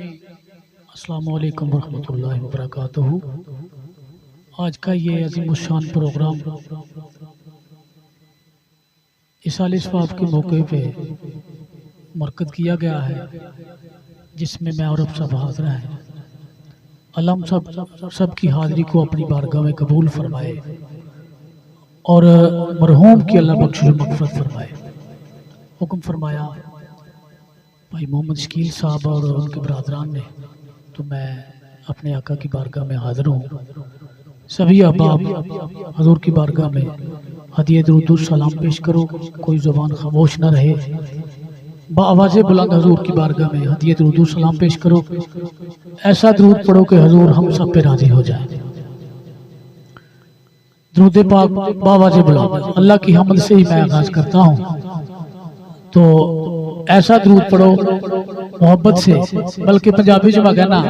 अस्सलामु अलैकुम वरहमतुल्लाहि वबरकातुहू। आज का ये अज़ीमुश्शान प्रोग्राम इसाले सवाब के मौके पे मरकज़ किया गया है, जिसमें मैं और अब सब हाज़िर हैं। अल्लाह सब की हाज़िरी को अपनी बारगाह में कबूल फरमाए और मरहूम की अल्लाह बख्शिश व मग़फ़िरत फरमाए। हुक्म फरमाया भाई मोहम्मद शकील साहब और उनके बरादरान ने, तो मैं अपने आका की बारगाह में हाज़िर हूँ। सभी अहबाब हजूर की बारगाह में हदिया दुरूद सलाम पेश करो, कोई ज़ुबान खामोश न रहे। बाआवाज़ बुलंद हजूर की बारगाह में हदिया दुरूद सलाम पेश करो। ऐसा दुरूद पढ़ो कि हजूर हम सब पे राज़ी हो जाए। दुरूद पाक बाआवाज़ बुलंद अल्लाह की हमद से ही मैं आगाज़ करता हूँ। तो ऐसा दुरूद पढ़ो मोहब्बत से, बल्कि पंजाबी च मैं कहना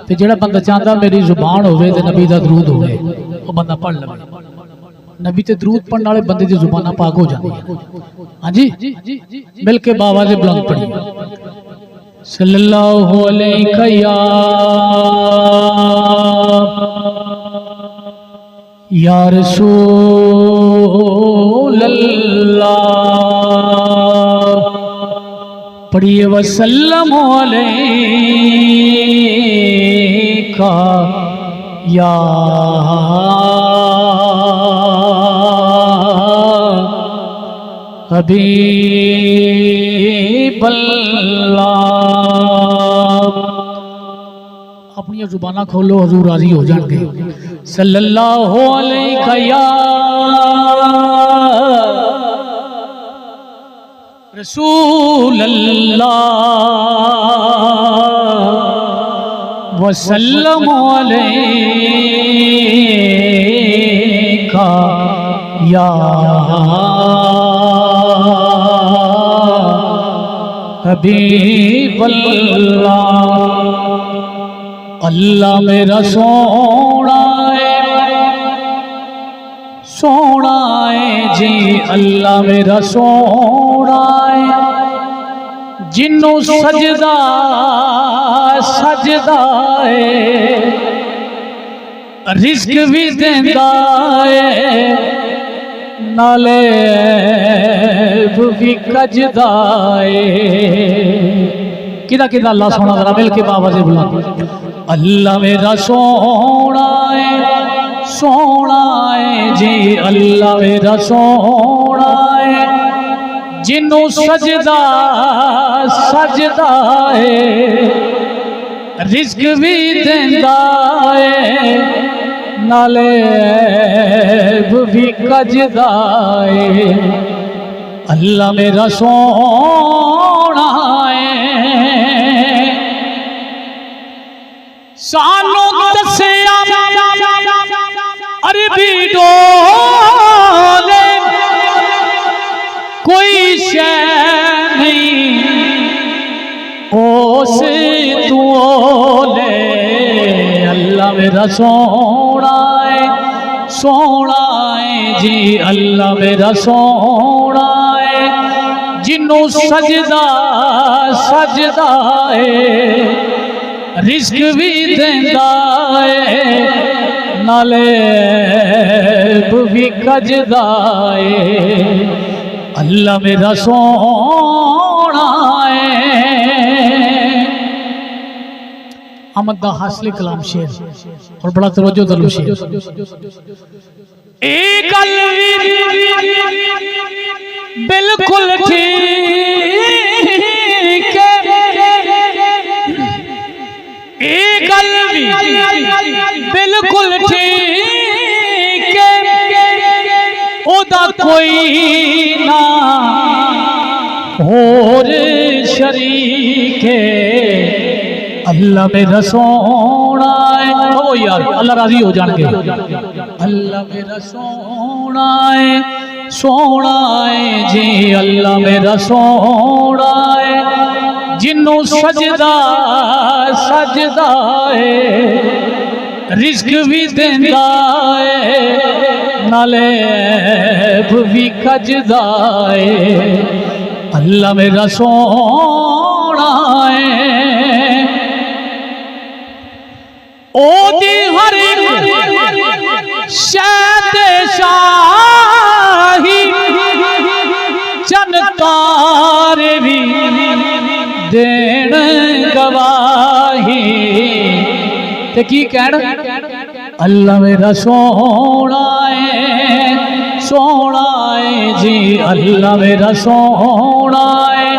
तो जेड़ा बंदा चाहता मेरी जुबान होवे ते नबी दा दुरूद होवे, वो बंदा पढ़ लवे। नबी ते दुरूद पढ़ने वाले बंदे दी जुबान पाक हो जाती है। हाँ जी, मिलके बाआवाज़ बुलंद पढ़िए। सल्लल्लाहु अलैहि या रसूल अल्लाह, पढ़िए वसल्लम अलैका या हबीब अल्लाह। अपनी जुबाना खोलो, हजूर राजी हो जाएंगे। सल्लल्लाहु अलैहि या रसूल अल्लाह वसल्लम अलैका या हबीब अल्लाह। अल्लाह मेरा सोना है जी, अल्लाह मेरा सोना है, जिन्नू सजदा सजदा है, रिज़्क भी देंदा है, नाले भी कजदा है। किदा किदा अल्लाह सोना, जरा मिल के बाआवाज़ बुलंद। अल्लाह मेरा सोना है जी, अल्लाह मेरा सोना है, जिन्नू सजदा सजदा है, रिज़्क भी देंदा है, नाले भी कजदा है। अल्लाह मेरा सोना है, सानू दस्या अरबी डोले कोई शै नहीं ओस तू ओले। अल्लाह मेरा सोना है जी, अल्लाह मेरा सोना है, जिन्नू सजदा सजदा है, रिज़्क भी देंदा है, नाले भी कजदा है। अल्लाह मेरा सोना है। अहमद दा हासिल कलाम शेर और बड़ा तवज्जो तलब शेर। एक गल बिल्कुल ठीक है, एक गल बिल्कुल ठीक है, ओदा कोई ना होर शरीक है। अल्लाह मेरा सोना है, ओ यार अल्लाह राजी हो जाएंगे। अल्लाह मेरा सोना है जी, अल्लाह मेरा सोना है, जिन्नू सजदा सजदा है, रिज़्क भी देंदा है, नाले भी कजदा है। अल्लाह मेरा सोना है। शहद शाही जनतार भी देण गवाही ते की कहण अल्लाह मेरा सोना है जी अल्लाह मेरा सोना है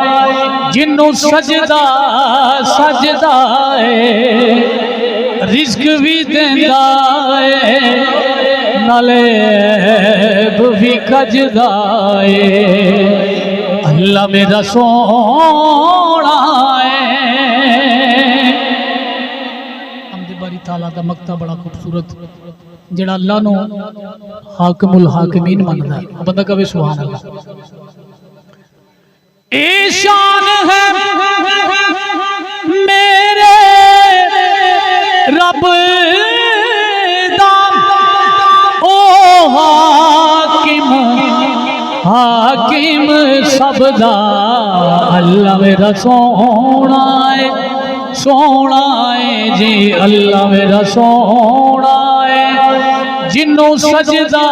जिन्नू सजदा सजदा है रिज़्क भी देंदा है नाले भी खजदा है अल्लाह मेरा सोना है। हमदे बारी ताला दा मक्ता बड़ा खूबसूरत जेड़ा अल्लाह नो हाकिमुल हाकिमीन मनदा है बंदा कहे सुभान अल्लाह। ए शान है मेरे रब दा ओ हाकिम हाकिम सबदा अल्लाह मेरा सोना है जी अल्लाह मेरा सोना है जिन्नू सजदा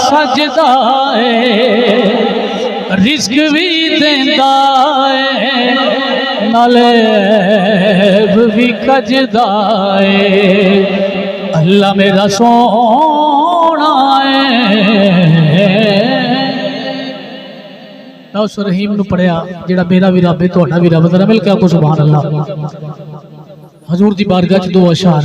सजदा है रिज़्क भी देंदा है नाले भी खजदा है अल्लाह मेरा सोना है। मैं उस रहीम नू पढ़िया जेड़ा मेरा भी रब है तुहाडा भी रब है मिल के आपको सुभान अल्लाह। हजूर दी बारगाह च दो अशार